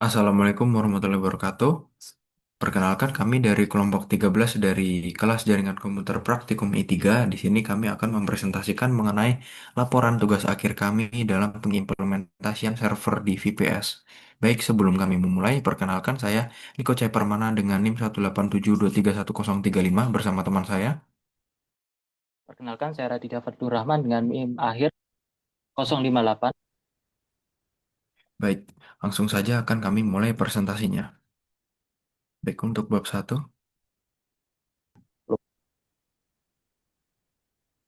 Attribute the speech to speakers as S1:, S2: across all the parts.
S1: Assalamualaikum warahmatullahi wabarakatuh. Perkenalkan kami dari kelompok 13 dari kelas Jaringan Komputer Praktikum I3. Di sini kami akan mempresentasikan mengenai laporan tugas akhir kami dalam pengimplementasian server di VPS. Baik, sebelum kami memulai, perkenalkan saya Niko Cahaya Permana dengan NIM 187231035 bersama teman saya.
S2: Perkenalkan, saya Raditya Fathur Rahman dengan NIM akhir 058.
S1: Baik, langsung saja akan kami mulai presentasinya. Baik, untuk bab satu.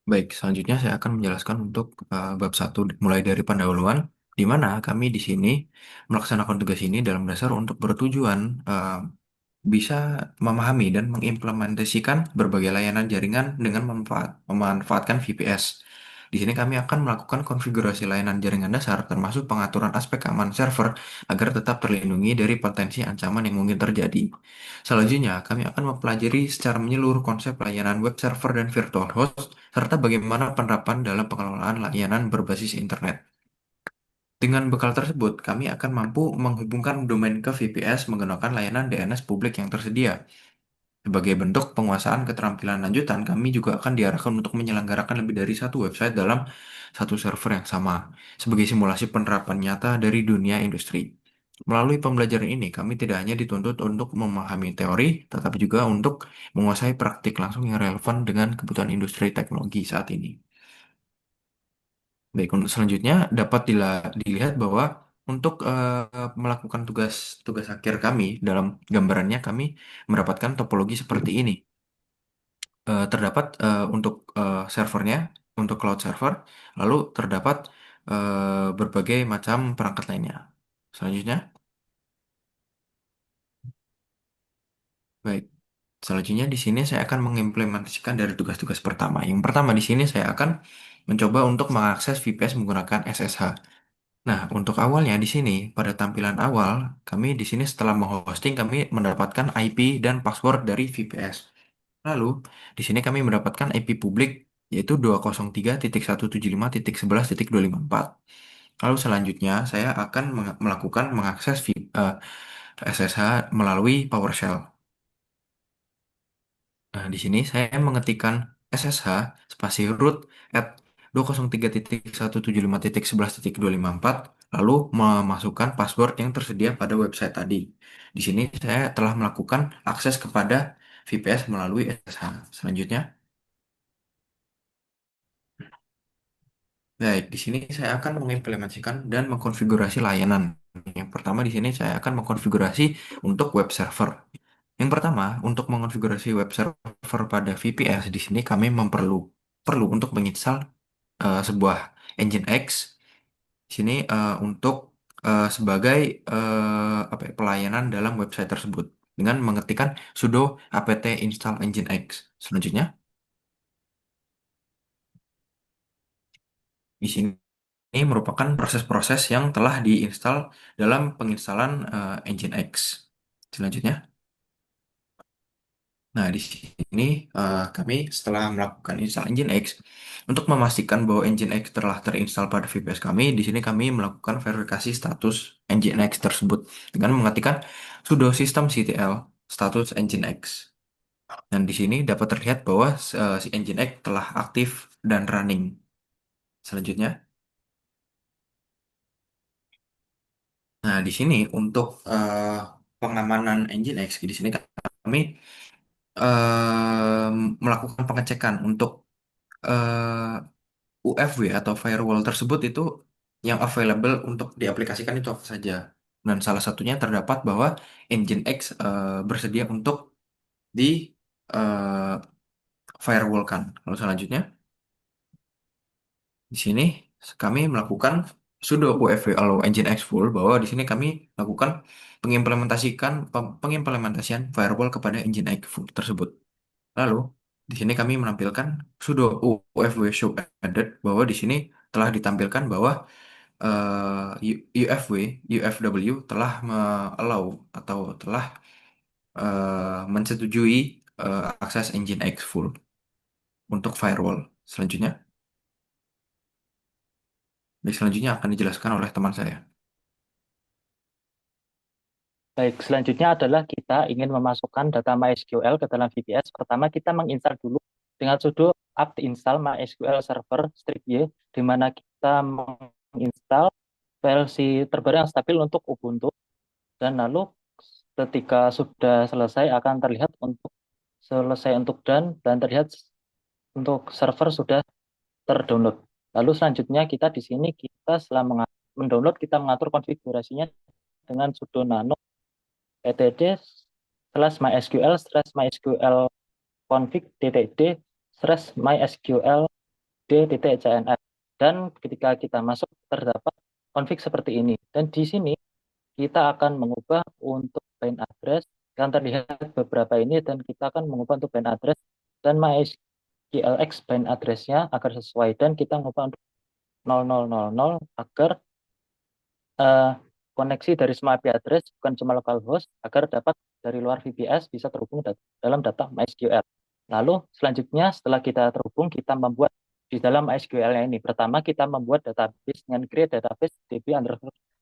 S1: Baik, selanjutnya saya akan menjelaskan untuk bab satu mulai dari pendahuluan, di mana kami di sini melaksanakan tugas ini dalam dasar untuk bertujuan bisa memahami dan mengimplementasikan berbagai layanan jaringan dengan memanfaatkan VPS. Di sini kami akan melakukan konfigurasi layanan jaringan dasar termasuk pengaturan aspek keamanan server agar tetap terlindungi dari potensi ancaman yang mungkin terjadi. Selanjutnya, kami akan mempelajari secara menyeluruh konsep layanan web server dan virtual host serta bagaimana penerapan dalam pengelolaan layanan berbasis internet. Dengan bekal tersebut, kami akan mampu menghubungkan domain ke VPS menggunakan layanan DNS publik yang tersedia. Sebagai bentuk penguasaan keterampilan lanjutan, kami juga akan diarahkan untuk menyelenggarakan lebih dari satu website dalam satu server yang sama, sebagai simulasi penerapan nyata dari dunia industri. Melalui pembelajaran ini, kami tidak hanya dituntut untuk memahami teori, tetapi juga untuk menguasai praktik langsung yang relevan dengan kebutuhan industri teknologi saat ini. Baik, untuk selanjutnya dapat dilihat bahwa untuk melakukan tugas akhir kami dalam gambarannya kami mendapatkan topologi seperti ini. Terdapat untuk servernya, untuk cloud server, lalu terdapat berbagai macam perangkat lainnya. Selanjutnya, baik. Selanjutnya di sini saya akan mengimplementasikan dari tugas-tugas pertama. Yang pertama di sini saya akan mencoba untuk mengakses VPS menggunakan SSH. Nah, untuk awalnya di sini, pada tampilan awal, kami di sini setelah menghosting, kami mendapatkan IP dan password dari VPS. Lalu, di sini kami mendapatkan IP publik, yaitu 203.175.11.254. Lalu selanjutnya, saya akan melakukan mengakses SSH melalui PowerShell. Nah, di sini saya mengetikkan SSH spasi root at 203.175.11.254 lalu memasukkan password yang tersedia pada website tadi. Di sini saya telah melakukan akses kepada VPS melalui SSH. Selanjutnya, baik, di sini saya akan mengimplementasikan dan mengkonfigurasi layanan. Yang pertama di sini saya akan mengkonfigurasi untuk web server. Yang pertama, untuk mengonfigurasi web server pada VPS, di sini kami perlu untuk menginstal sebuah Nginx di sini untuk sebagai apa ya, pelayanan dalam website tersebut dengan mengetikkan sudo apt install Nginx. Selanjutnya, di sini ini merupakan proses-proses yang telah diinstal dalam penginstalan Nginx. Selanjutnya, nah, di sini kami setelah melakukan install Nginx, untuk memastikan bahwa Nginx telah terinstall pada VPS kami, di sini kami melakukan verifikasi status Nginx tersebut dengan mengetikkan sudo systemctl status Nginx. Dan di sini dapat terlihat bahwa si Nginx telah aktif dan running. Selanjutnya, nah di sini untuk pengamanan Nginx, di sini kami melakukan pengecekan untuk UFW atau firewall tersebut itu yang available untuk diaplikasikan itu apa saja. Dan salah satunya terdapat bahwa Nginx bersedia untuk di eh, firewall kan. Lalu selanjutnya di sini kami melakukan sudo UFW allow Nginx full bahwa di sini kami lakukan pengimplementasian firewall kepada Nginx full tersebut. Lalu di sini kami menampilkan sudo UFW show added bahwa di sini telah ditampilkan bahwa UFW, UFW telah allow atau telah menyetujui akses Nginx full untuk firewall. Selanjutnya, selanjutnya akan dijelaskan oleh teman saya.
S2: Baik, selanjutnya adalah kita ingin memasukkan data MySQL ke dalam VPS. Pertama, kita menginstal dulu dengan sudo apt install MySQL server strip y, di mana kita menginstal versi terbaru yang stabil untuk Ubuntu. Dan lalu ketika sudah selesai akan terlihat untuk selesai untuk dan terlihat untuk server sudah terdownload. Lalu selanjutnya kita di sini kita setelah mendownload kita mengatur konfigurasinya dengan sudo nano etd slash mysql slash mysql config ttd slash mysql d.cnf. Dan ketika kita masuk terdapat config seperti ini. Dan di sini kita akan mengubah untuk bind address yang terlihat beberapa ini, dan kita akan mengubah untuk bind address dan mysqlx bind address-nya agar sesuai, dan kita mengubah untuk 0000 agar eh, koneksi dari semua IP address bukan cuma localhost, agar dapat dari luar VPS bisa terhubung dalam data MySQL. Lalu selanjutnya setelah kita terhubung, kita membuat di dalam MySQL ini. Pertama kita membuat database dengan create database db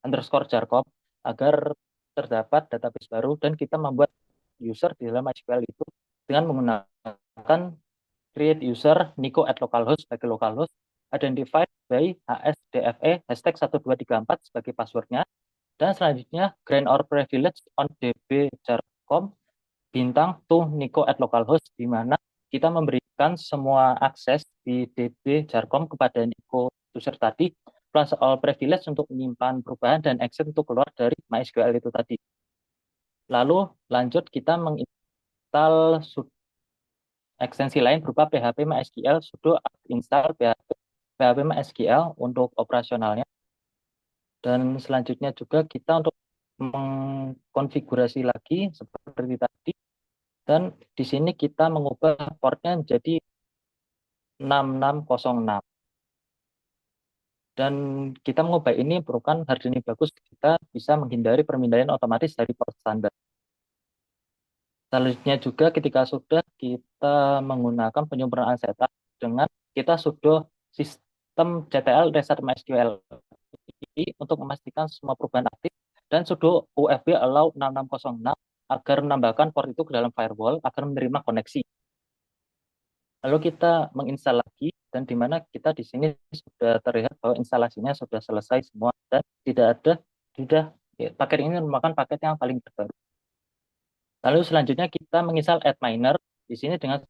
S2: underscore jarcom agar terdapat database baru, dan kita membuat user di dalam MySQL itu dengan menggunakan create user Nico at localhost sebagai localhost, identified by HSDFE hashtag 1234 sebagai passwordnya, dan selanjutnya grant or privilege on db jarcom bintang to Nico at localhost, di mana kita memberikan semua akses di db jarcom kepada Nico user tadi, plus all privilege untuk menyimpan perubahan dan exit untuk keluar dari MySQL itu tadi. Lalu lanjut kita menginstal ekstensi lain berupa PHP MySQL sudo apt install PHP MySQL untuk operasionalnya. Dan selanjutnya juga kita untuk mengkonfigurasi lagi seperti tadi. Dan di sini kita mengubah portnya menjadi 6606. Dan kita mengubah ini merupakan hard ini bagus, kita bisa menghindari permindahan otomatis dari port standar. Selanjutnya juga ketika sudah kita menggunakan penyempurnaan setup dengan kita sudo sistem ctl reset MySQL untuk memastikan semua perubahan aktif, dan sudo ufb allow 6606 agar menambahkan port itu ke dalam firewall agar menerima koneksi. Lalu kita menginstal lagi, dan di mana kita di sini sudah terlihat bahwa instalasinya sudah selesai semua dan tidak ada sudah paket ini merupakan paket yang paling terbaru. Lalu selanjutnya kita menginstal AdMiner di sini dengan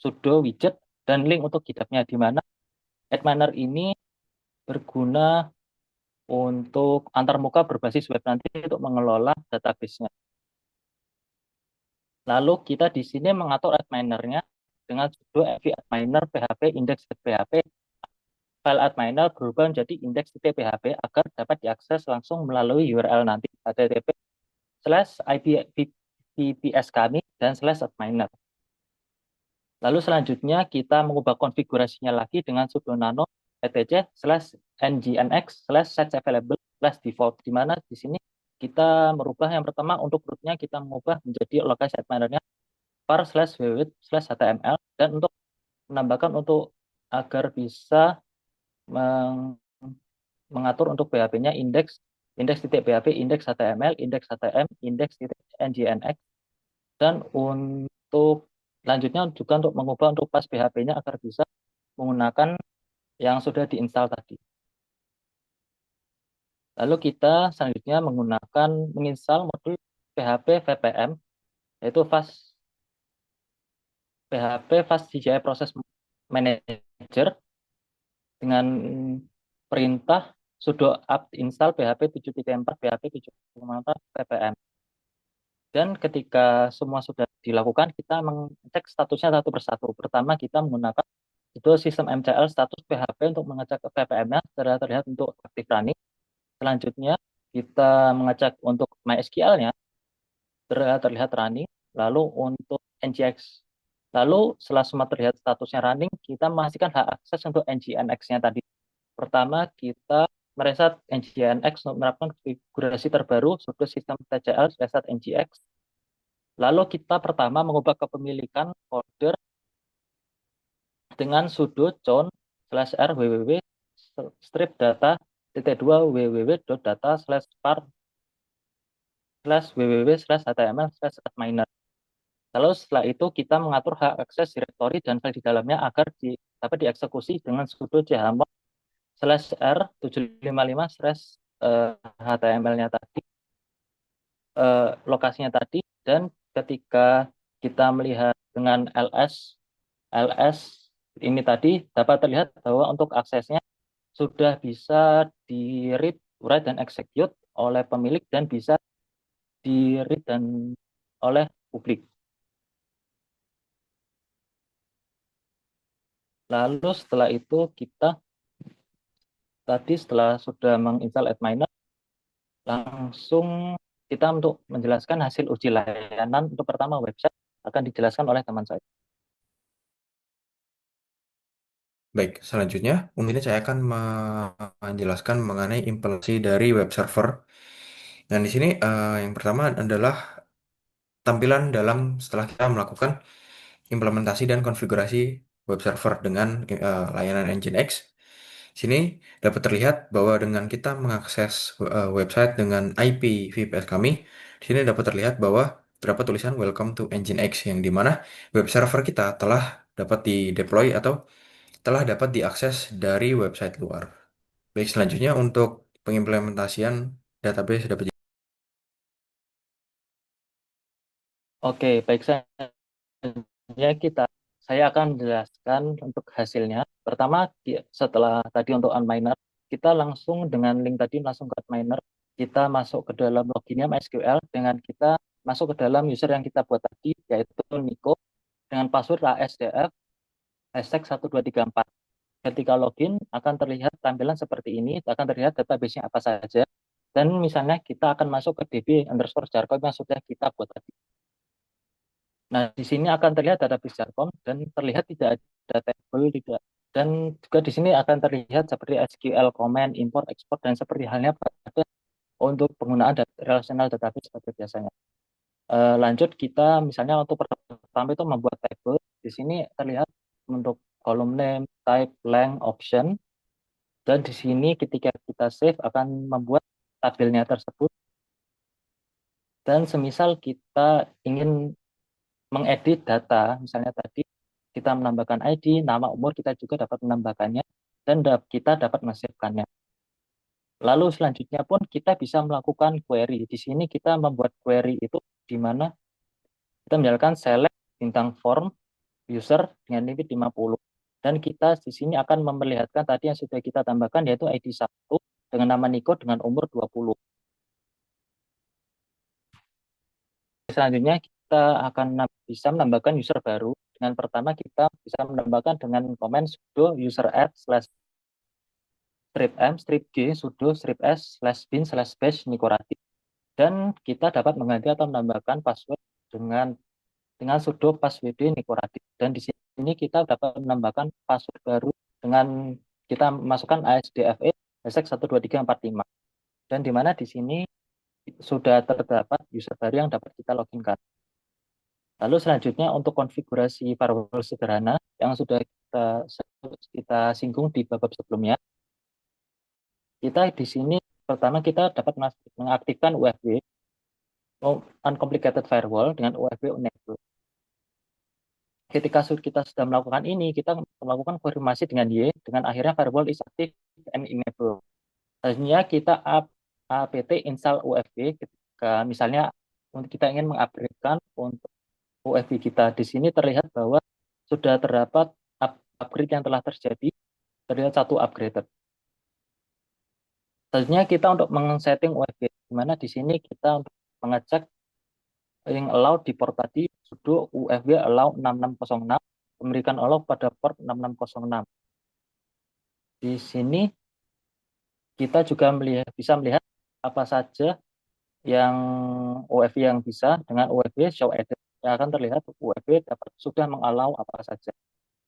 S2: sudo widget dan link untuk GitHub-nya, di mana AdMiner ini berguna untuk antarmuka berbasis web nanti untuk mengelola database-nya. Lalu kita di sini mengatur AdMiner-nya dengan sudo fv adminer php index.php. File adminer berubah menjadi index.php agar dapat diakses langsung melalui URL nanti http/ipps kami dan /adminer. Lalu selanjutnya kita mengubah konfigurasinya lagi dengan sudo nano etc/ngnx /sets available /default, di mana di sini kita merubah yang pertama untuk rootnya kita mengubah menjadi lokasi adminernya var/www/html, dan untuk menambahkan untuk agar bisa mengatur untuk PHP-nya index.php, index.html, index.htm, index.ngnx, dan untuk lanjutnya juga untuk mengubah untuk pas PHP-nya agar bisa menggunakan yang sudah diinstal tadi. Lalu kita selanjutnya menggunakan menginstal modul PHP VPM, yaitu PHP Fast CGI Process Manager, dengan perintah sudo apt install php 7.4 php 7.4 ppm. Dan ketika semua sudah dilakukan, kita mengecek statusnya satu persatu. Pertama kita menggunakan itu sistem MCL status PHP untuk mengecek ppm-nya secara terlihat untuk aktif running. Selanjutnya kita mengecek untuk MySQL-nya terlihat running. Lalu untuk NGX, lalu setelah semua terlihat statusnya running, kita memastikan hak akses untuk NGNX-nya tadi. Pertama, kita mereset NGNX untuk menerapkan konfigurasi terbaru sudo sistem TCL reset NGX. Lalu kita pertama mengubah kepemilikan folder dengan sudo chown/r www strip data -2 www.data/var slash www/html/adminer. Lalu setelah itu kita mengatur hak akses directory dan file di dalamnya agar dapat dieksekusi dengan sudo chmod /r755 HTML-nya tadi, lokasinya tadi, dan ketika kita melihat dengan ls ini tadi dapat terlihat bahwa untuk aksesnya sudah bisa di read, write, dan execute oleh pemilik dan bisa di read dan oleh publik. Lalu setelah itu kita tadi setelah sudah menginstal Adminer, langsung kita untuk menjelaskan hasil uji layanan untuk pertama website akan dijelaskan oleh teman saya.
S1: Baik, selanjutnya mungkin saya akan menjelaskan mengenai implementasi dari web server. Dan di sini yang pertama adalah tampilan dalam setelah kita melakukan implementasi dan konfigurasi web server dengan layanan Nginx. Sini dapat terlihat bahwa dengan kita mengakses website dengan IP VPS kami, di sini dapat terlihat bahwa terdapat tulisan Welcome to Nginx yang dimana web server kita telah dapat di-deploy atau telah dapat diakses dari website luar. Baik, selanjutnya untuk pengimplementasian database dapat.
S2: Oke, baik, saya akan jelaskan untuk hasilnya. Pertama, setelah tadi untuk unminer, kita langsung dengan link tadi langsung ke miner, kita masuk ke dalam loginnya MySQL dengan kita masuk ke dalam user yang kita buat tadi, yaitu Nico, dengan password ASDF #1234. Ketika login akan terlihat tampilan seperti ini, akan terlihat database-nya apa saja. Dan misalnya kita akan masuk ke db_jarkom yang sudah kita buat tadi. Nah, di sini akan terlihat database Jarkom dan terlihat tidak ada table, tidak. Dan juga di sini akan terlihat seperti SQL command, import, export, dan seperti halnya pada untuk penggunaan relational database seperti biasanya. Lanjut kita misalnya untuk pertama itu membuat table. Di sini terlihat untuk column name, type, length, option. Dan di sini ketika kita save akan membuat tabelnya tersebut. Dan semisal kita ingin mengedit data, misalnya tadi kita menambahkan ID, nama, umur, kita juga dapat menambahkannya, dan kita dapat mensave-kannya. Lalu selanjutnya pun kita bisa melakukan query. Di sini kita membuat query itu di mana kita menjalankan select bintang form user dengan limit 50. Dan kita di sini akan memperlihatkan tadi yang sudah kita tambahkan yaitu ID 1 dengan nama Niko dengan umur 20. Selanjutnya kita akan bisa menambahkan user baru. Dengan pertama kita bisa menambahkan dengan komen sudo user add slash strip m strip g sudo strip s slash bin slash bash nikorati. Dan kita dapat mengganti atau menambahkan password dengan sudo passwd nikorati. Dan di sini kita dapat menambahkan password baru dengan kita masukkan ASDFE #12345. Dan di mana di sini sudah terdapat user baru yang dapat kita loginkan. Lalu selanjutnya untuk konfigurasi firewall sederhana yang sudah kita singgung di bab sebelumnya, kita di sini pertama kita dapat mengaktifkan UFW, uncomplicated firewall dengan UFW enable. Ketika kita sudah melakukan ini, kita melakukan konfirmasi dengan Y, dengan akhirnya firewall is active and enable. Selanjutnya kita apt install UFW ketika misalnya untuk kita ingin mengupgradekan untuk UFW kita. Di sini terlihat bahwa sudah terdapat upgrade yang telah terjadi, terlihat satu upgraded. Selanjutnya kita untuk men-setting UFB, di mana di sini kita untuk mengecek yang allow di port tadi, sudo UFB allow 6606, memberikan allow pada port 6606. Di sini kita juga bisa melihat apa saja yang UFB yang bisa dengan UFB show edit. Yang akan terlihat UFB sudah mengalau apa saja.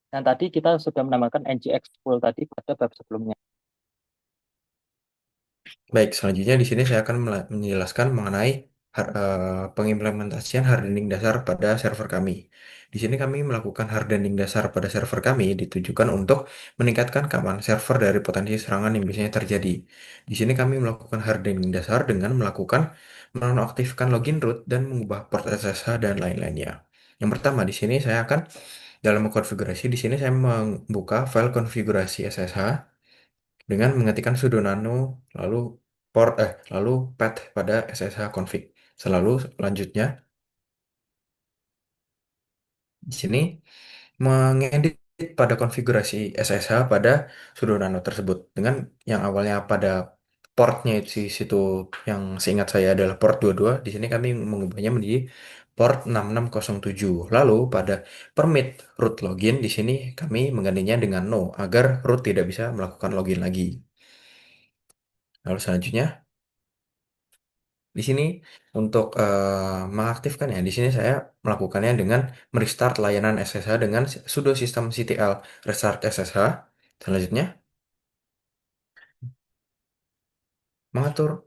S2: Dan tadi kita sudah menambahkan NGX full tadi pada bab sebelumnya.
S1: Baik, selanjutnya di sini saya akan menjelaskan mengenai pengimplementasian hardening dasar pada server kami. Di sini kami melakukan hardening dasar pada server kami ditujukan untuk meningkatkan keamanan server dari potensi serangan yang biasanya terjadi. Di sini kami melakukan hardening dasar dengan melakukan menonaktifkan login root dan mengubah port SSH dan lain-lainnya. Yang pertama di sini saya akan dalam mengkonfigurasi di sini saya membuka file konfigurasi SSH dengan mengetikkan sudo nano lalu lalu path pada SSH config. Selalu lanjutnya di sini mengedit pada konfigurasi SSH pada sudo nano tersebut dengan yang awalnya pada portnya itu di situ yang seingat saya adalah port 22, di sini kami mengubahnya menjadi port 6607. Lalu pada permit root login di sini kami menggantinya dengan no agar root tidak bisa melakukan login lagi. Lalu selanjutnya di sini untuk mengaktifkan ya, di sini saya melakukannya dengan merestart layanan SSH dengan sudo systemctl restart SSH. Selanjutnya mengatur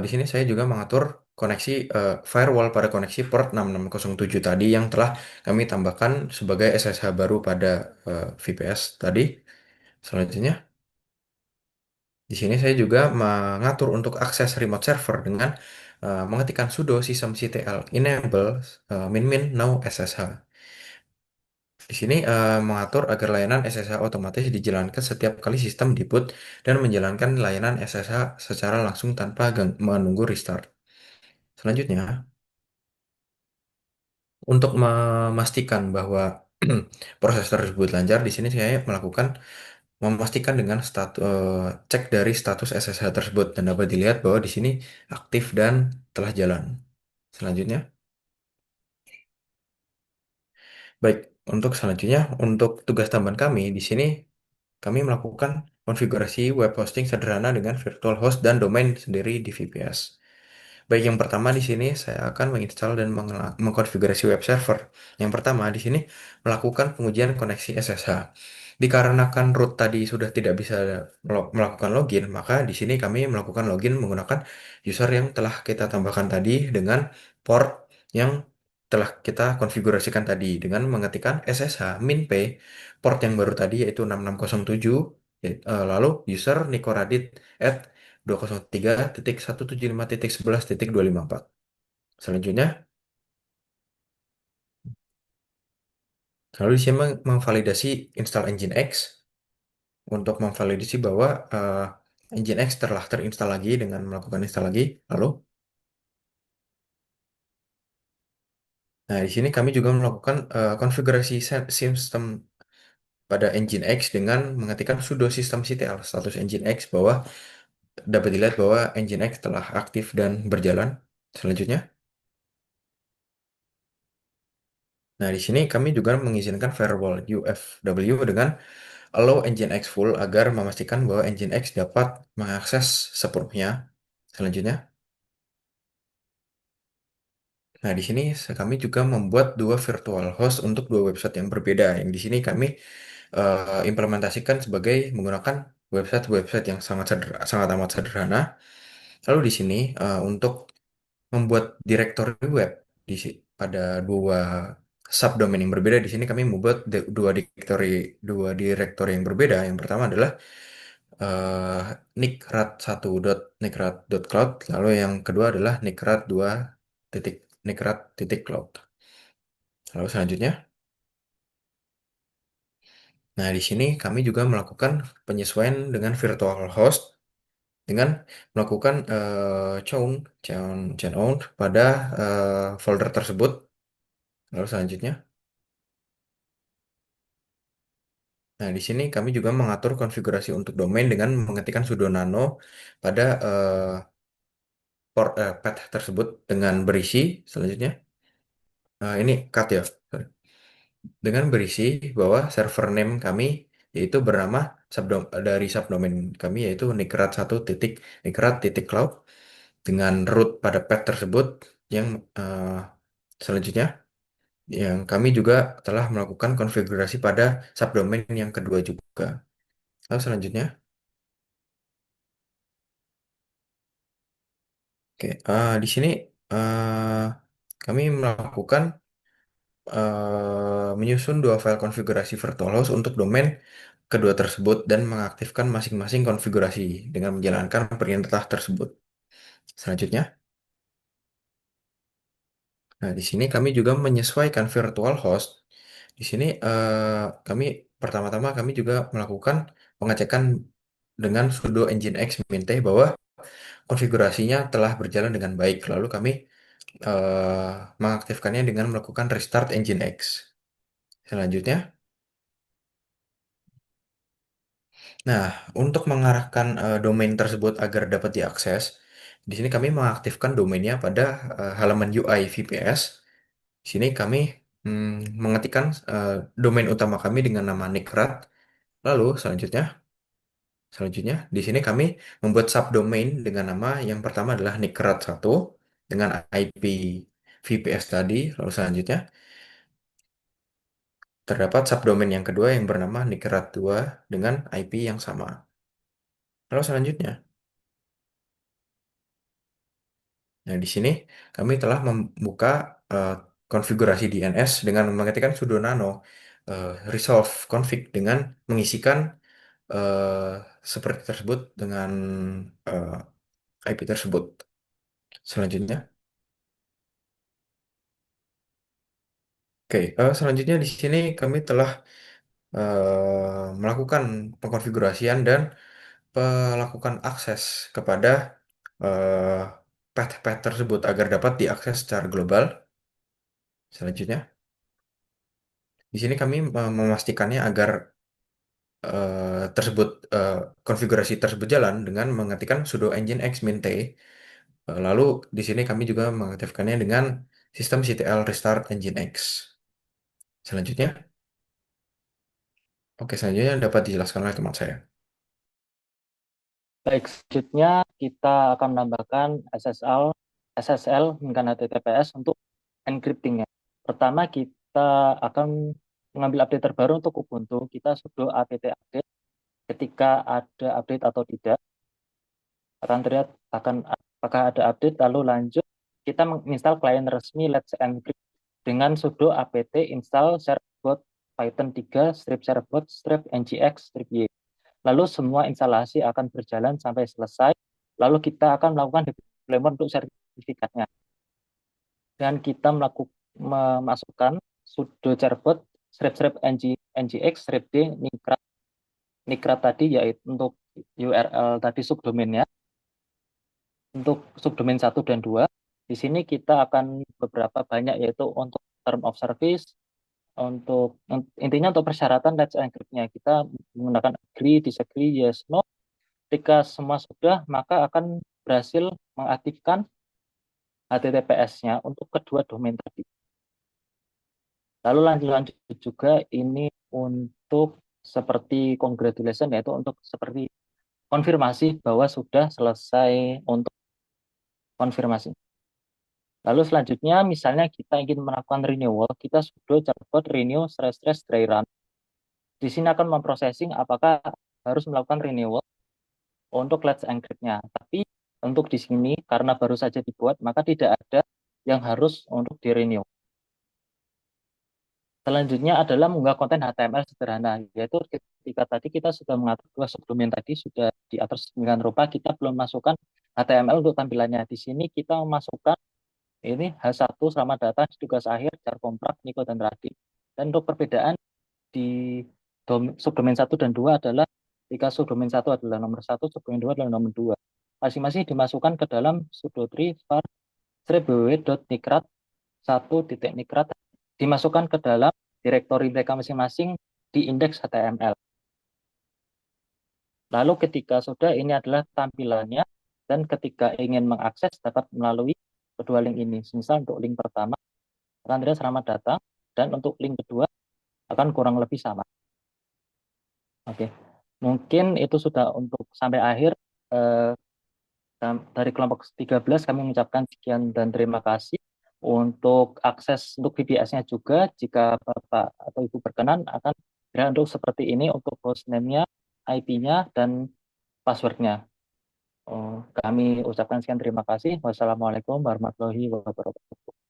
S1: di sini saya juga mengatur koneksi firewall pada koneksi port 6607 tadi yang telah kami tambahkan sebagai SSH baru pada VPS tadi. Selanjutnya di sini saya juga mengatur untuk akses remote server dengan mengetikkan sudo systemctl enable min no SSH. Di sini mengatur agar layanan SSH otomatis dijalankan setiap kali sistem diboot dan menjalankan layanan SSH secara langsung tanpa menunggu restart. Selanjutnya, untuk memastikan bahwa proses tersebut lancar, di sini saya memastikan dengan cek dari status SSH tersebut dan dapat dilihat bahwa di sini aktif dan telah jalan. Selanjutnya, baik, untuk selanjutnya untuk tugas tambahan kami di sini kami melakukan konfigurasi web hosting sederhana dengan virtual host dan domain sendiri di VPS. Baik, yang pertama di sini saya akan menginstal dan mengkonfigurasi web server. Yang pertama di sini melakukan pengujian koneksi SSH. Dikarenakan root tadi sudah tidak bisa melakukan login, maka di sini kami melakukan login menggunakan user yang telah kita tambahkan tadi dengan port yang telah kita konfigurasikan tadi dengan mengetikkan SSH min p port yang baru tadi yaitu 6607 lalu user Nico Radit at 203.175.11.254. Selanjutnya, lalu di sini memvalidasi install Nginx untuk memvalidasi bahwa Nginx telah terinstall lagi dengan melakukan install lagi. Lalu, nah di sini kami juga melakukan konfigurasi sistem pada Nginx dengan mengetikkan sudo systemctl status Nginx bahwa dapat dilihat bahwa Nginx telah aktif dan berjalan. Selanjutnya, nah di sini kami juga mengizinkan firewall UFW dengan allow Nginx full agar memastikan bahwa Nginx dapat mengakses sepenuhnya. Selanjutnya, nah di sini kami juga membuat dua virtual host untuk dua website yang berbeda. Yang di sini kami implementasikan sebagai menggunakan website-website yang sangat amat sederhana. Lalu di sini untuk membuat directory web pada dua subdomain yang berbeda, di sini kami membuat dua direktori yang berbeda. Yang pertama adalah eh nikrat1.nikrat.cloud, lalu yang kedua adalah nikrat2.nikrat.cloud. Lalu selanjutnya, nah di sini kami juga melakukan penyesuaian dengan virtual host dengan melakukan chown pada folder tersebut. Lalu selanjutnya, nah di sini kami juga mengatur konfigurasi untuk domain dengan mengetikkan sudo nano pada path tersebut dengan berisi selanjutnya. Ini cut ya. Sorry. Dengan berisi bahwa server name kami yaitu bernama dari subdomain kami yaitu nikrat1.nikrat.cloud dengan root pada path tersebut yang selanjutnya yang kami juga telah melakukan konfigurasi pada subdomain yang kedua juga. Lalu selanjutnya, oke, di sini eh, kami melakukan menyusun dua file konfigurasi virtual host untuk domain kedua tersebut dan mengaktifkan masing-masing konfigurasi dengan menjalankan perintah tersebut. Selanjutnya, nah di sini kami juga menyesuaikan virtual host. Di sini kami pertama-tama kami juga melakukan pengecekan dengan sudo nginx mint bahwa konfigurasinya telah berjalan dengan baik. Lalu kami mengaktifkannya dengan melakukan restart nginx. Selanjutnya, nah, untuk mengarahkan domain tersebut agar dapat diakses, di sini kami mengaktifkan domainnya pada halaman UI VPS. Di sini kami mengetikkan domain utama kami dengan nama Nikrat. Lalu selanjutnya di sini kami membuat subdomain dengan nama yang pertama adalah nikrat 1 dengan IP VPS tadi. Lalu selanjutnya terdapat subdomain yang kedua yang bernama nikrat 2 dengan IP yang sama. Lalu selanjutnya, nah di sini kami telah membuka eh, konfigurasi DNS dengan mengetikkan sudo nano resolve config dengan mengisikan eh, seperti tersebut dengan eh, IP tersebut. Selanjutnya, oke, selanjutnya di sini kami telah melakukan pengkonfigurasian dan melakukan akses kepada eh, path-path tersebut agar dapat diakses secara global. Selanjutnya, di sini kami memastikannya agar tersebut eh, konfigurasi tersebut jalan dengan mengetikkan sudo nginx mint. Lalu di sini kami juga mengaktifkannya dengan sistem ctl restart nginx. Selanjutnya, oke selanjutnya dapat dijelaskan oleh teman saya.
S2: Baik, selanjutnya kita akan menambahkan SSL dengan HTTPS untuk encrypting-nya. Pertama, kita akan mengambil update terbaru untuk Ubuntu. Kita sudo apt update. Ketika ada update atau tidak, akan terlihat apakah ada update, lalu lanjut. Kita menginstal klien resmi Let's Encrypt dengan sudo apt install sharbot Python 3 strip sharbot strip ngx strip y. Lalu semua instalasi akan berjalan sampai selesai. Lalu kita akan melakukan deployment untuk sertifikatnya. Dan kita memasukkan sudo charbot strip ngx strip d nikrat nikrat tadi, yaitu untuk URL tadi subdomainnya. Untuk subdomain 1 dan 2, di sini kita akan beberapa banyak, yaitu untuk term of service, untuk intinya untuk persyaratan Let's Encrypt-nya kita menggunakan agree, disagree, yes, no. Ketika semua sudah, maka akan berhasil mengaktifkan HTTPS-nya untuk kedua domain tadi. Lalu lanjut juga ini untuk seperti congratulation, yaitu untuk seperti konfirmasi bahwa sudah selesai untuk konfirmasi. Lalu selanjutnya, misalnya kita ingin melakukan renewal, kita sudo charbot renew / dry run. Di sini akan memprosesing apakah harus melakukan renewal untuk Let's Encrypt-nya. Tapi untuk di sini, karena baru saja dibuat, maka tidak ada yang harus untuk di-renew. Selanjutnya adalah mengunggah konten HTML sederhana, yaitu ketika tadi kita sudah mengatur dua subdomain tadi, sudah diatur sedemikian rupa, kita belum masukkan HTML untuk tampilannya. Di sini kita memasukkan ini H1 selamat datang di tugas akhir, jar kontrak, Niko dan Radit. Dan untuk perbedaan di subdomain 1 dan 2 adalah ketika subdomain 1 adalah nomor 1, subdomain 2 adalah nomor 2. Masing-masing dimasukkan ke dalam sudo tree var /bw.nikrat 1.nikrat, dimasukkan ke dalam direktori mereka masing-masing di indeks HTML. Lalu ketika sudah, ini adalah tampilannya, dan ketika ingin mengakses dapat melalui kedua link ini. Misal untuk link pertama akan terlihat selamat datang, dan untuk link kedua akan kurang lebih sama. Oke, mungkin itu sudah untuk sampai akhir. Eh, dari kelompok 13 kami mengucapkan sekian dan terima kasih. Untuk akses untuk VPS-nya juga, jika Bapak atau Ibu berkenan, akan untuk seperti ini untuk hostname-nya, IP-nya, dan password-nya. Kami ucapkan sekian terima kasih. Wassalamualaikum warahmatullahi wabarakatuh.